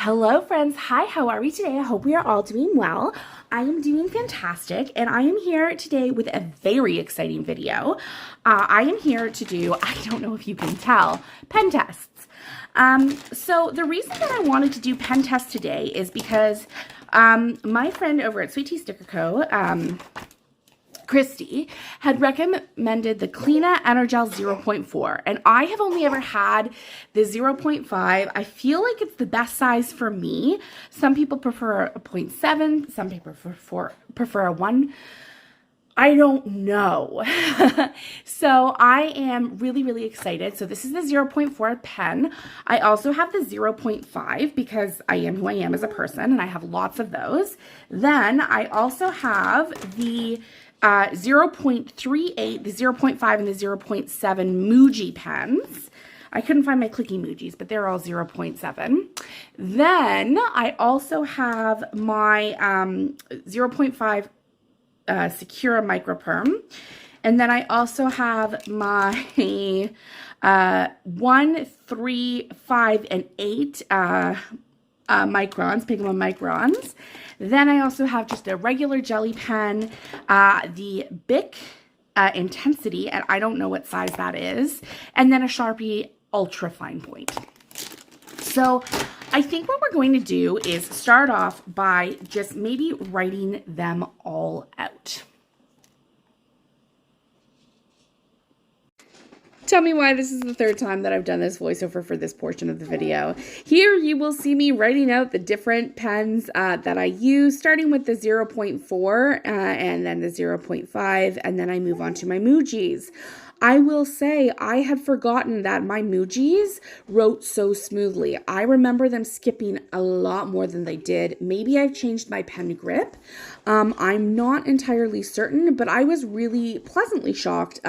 Hello friends, hi, how are we today? I hope we are all doing well. I am doing fantastic and I am here today with a very exciting video. I am here to do, I don't know if you can tell, pen tests. So the reason that I wanted to do pen tests today is because my friend over at Sweet Tea Sticker Co., Christy, had recommended the Clena Energel 0.4, and I have only ever had the 0.5. I feel like it's the best size for me. Some people prefer a 0.7, some people prefer a 1. I don't know. So I am really excited. So this is the 0.4 pen. I also have the 0.5 because I am who I am as a person and I have lots of those. Then I also have the 0.38, the 0.5, and the 0.7 Muji pens. I couldn't find my clicky Mujis, but they're all 0.7. Then I also have my 0.5 Secura Microperm. And then I also have my 1, 3, 5, and 8 microns, Pigma microns. Then I also have just a regular jelly pen, the Bic Intensity, and I don't know what size that is, and then a Sharpie Ultra Fine Point. So I think what we're going to do is start off by just maybe writing them all out. Tell me why this is the third time that I've done this voiceover for this portion of the video. Here you will see me writing out the different pens that I use, starting with the 0.4 and then the 0.5, and then I move on to my Mujis. I will say I had forgotten that my Mujis wrote so smoothly. I remember them skipping a lot more than they did. Maybe I've changed my pen grip. I'm not entirely certain, but I was really pleasantly shocked,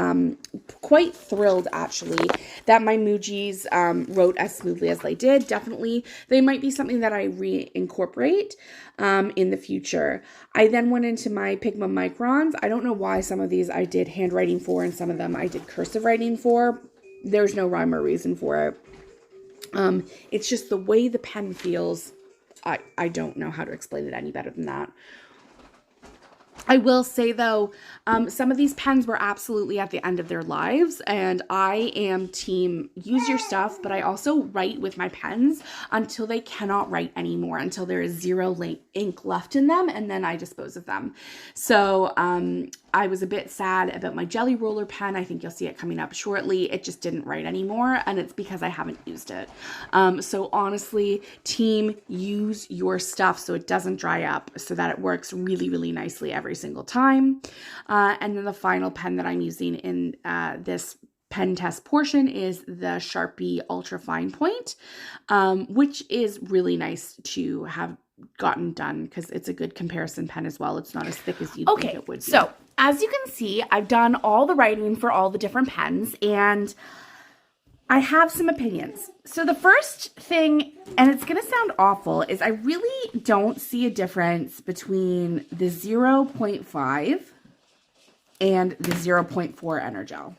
quite thrilled actually, that my Mujis wrote as smoothly as they did. Definitely, they might be something that I reincorporate in the future. I then went into my Pigma microns. I don't know why some of these I did handwriting for and some of them I did cursive writing for. There's no rhyme or reason for it. It's just the way the pen feels. I don't know how to explain it any better than that. I will say though, some of these pens were absolutely at the end of their lives, and I am team use your stuff, but I also write with my pens until they cannot write anymore, until there is zero ink left in them, and then I dispose of them. So I was a bit sad about my Jelly Roller pen. I think you'll see it coming up shortly. It just didn't write anymore, and it's because I haven't used it. So honestly, team, use your stuff so it doesn't dry up, so that it works really nicely every single time. And then the final pen that I'm using in this pen test portion is the Sharpie Ultra Fine Point, which is really nice to have gotten done because it's a good comparison pen as well. It's not as thick as you'd think it would be. So as you can see, I've done all the writing for all the different pens, and I have some opinions. So the first thing, and it's going to sound awful, is I really don't see a difference between the 0.5 and the 0.4 Energel.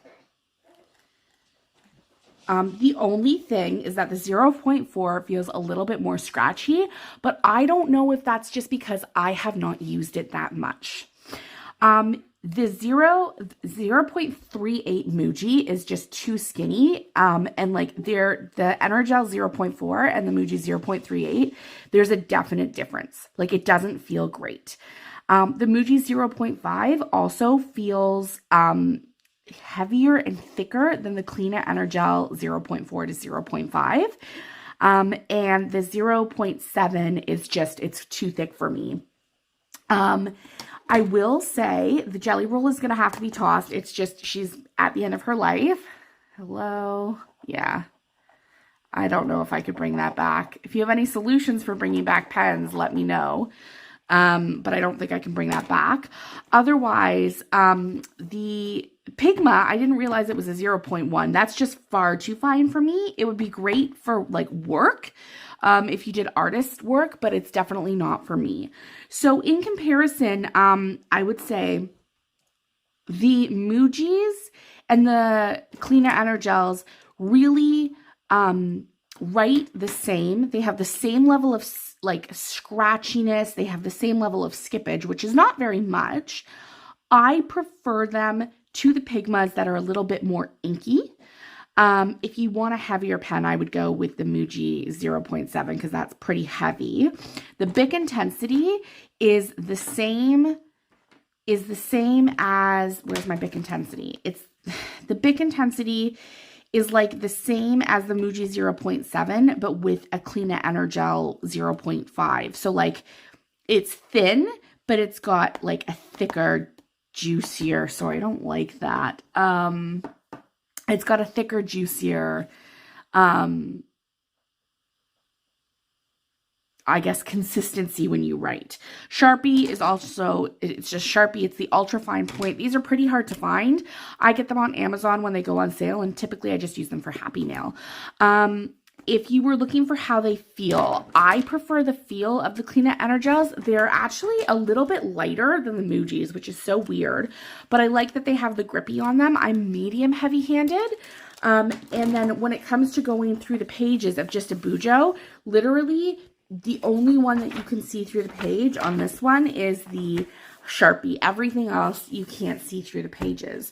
The only thing is that the 0.4 feels a little bit more scratchy, but I don't know if that's just because I have not used it that much. The 0.38 Muji is just too skinny, and like the Energel 0.4 and the Muji 0.38, there's a definite difference. Like, it doesn't feel great. The Muji 0.5 also feels heavier and thicker than the Clena Energel 0.4 to 0.5, and the 0.7 is just, it's too thick for me. I will say the Jelly Roll is going to have to be tossed. It's just, she's at the end of her life. Hello? Yeah. I don't know if I could bring that back. If you have any solutions for bringing back pens, let me know. But I don't think I can bring that back. Otherwise, the Pigma, I didn't realize it was a 0.1. That's just far too fine for me. It would be great for like work, if you did artist work, but it's definitely not for me. So in comparison, I would say the Mujis and the Clena Energels really write the same. They have the same level of like scratchiness. They have the same level of skippage, which is not very much. I prefer them to the Pigmas that are a little bit more inky. If you want a heavier pen, I would go with the Muji 0.7 because that's pretty heavy. The Bic intensity is the same as, where's my Bic intensity? It's the Bic intensity is like the same as the Muji 0.7, but with a Clena Energel 0.5. So like it's thin, but it's got like a thicker, juicier, sorry, I don't like that. It's got a thicker, juicier, I guess, consistency when you write. Sharpie is also, it's just Sharpie. It's the ultra fine point. These are pretty hard to find. I get them on Amazon when they go on sale, and typically I just use them for Happy Mail. If you were looking for how they feel, I prefer the feel of the Clena Energels. They're actually a little bit lighter than the Mujis, which is so weird, but I like that they have the grippy on them. I'm medium heavy-handed. And then when it comes to going through the pages of just a Bujo, literally the only one that you can see through the page on this one is the Sharpie. Everything else you can't see through the pages.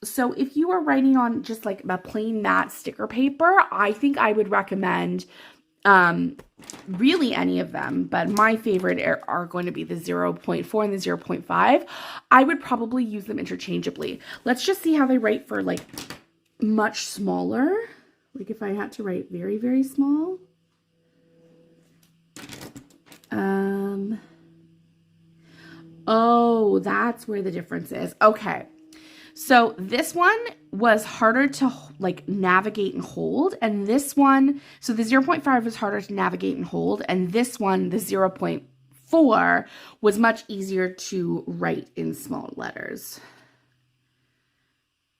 So if you are writing on just like a plain matte sticker paper, I think I would recommend really any of them, but my favorite are going to be the 0.4 and the 0.5. I would probably use them interchangeably. Let's just see how they write for like much smaller. Like if I had to write very, very small. Oh, that's where the difference is. Okay. So this one was harder to like navigate and hold. And this one, so the 0.5 was harder to navigate and hold. And this one, the 0.4, was much easier to write in small letters.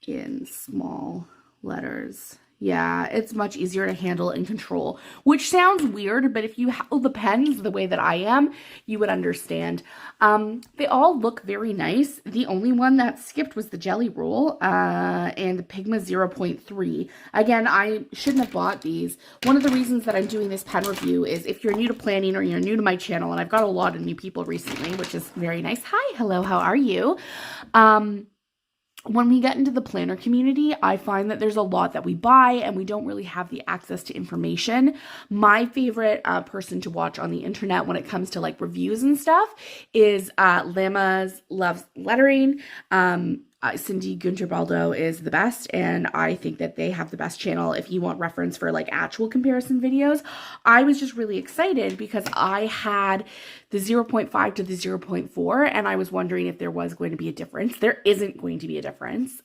In small letters. Yeah, it's much easier to handle and control, which sounds weird, but if you hold the pens the way that I am, you would understand. They all look very nice. The only one that skipped was the Jelly Roll and the Pigma 0.3. Again, I shouldn't have bought these. One of the reasons that I'm doing this pen review is if you're new to planning or you're new to my channel, and I've got a lot of new people recently, which is very nice. Hi, hello, how are you? When we get into the planner community, I find that there's a lot that we buy and we don't really have the access to information. My favorite person to watch on the internet when it comes to like reviews and stuff is Lama's Loves Lettering. Cindy Gunterbaldo is the best, and I think that they have the best channel if you want reference for like actual comparison videos. I was just really excited because I had the 0.5 to the 0.4 and I was wondering if there was going to be a difference. There isn't going to be a difference.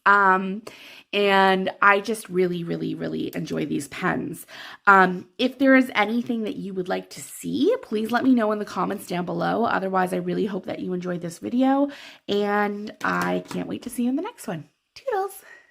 And I just really, really, really enjoy these pens. If there is anything that you would like to see, please let me know in the comments down below. Otherwise, I really hope that you enjoyed this video, and I can't wait to see you in the next one. Toodles!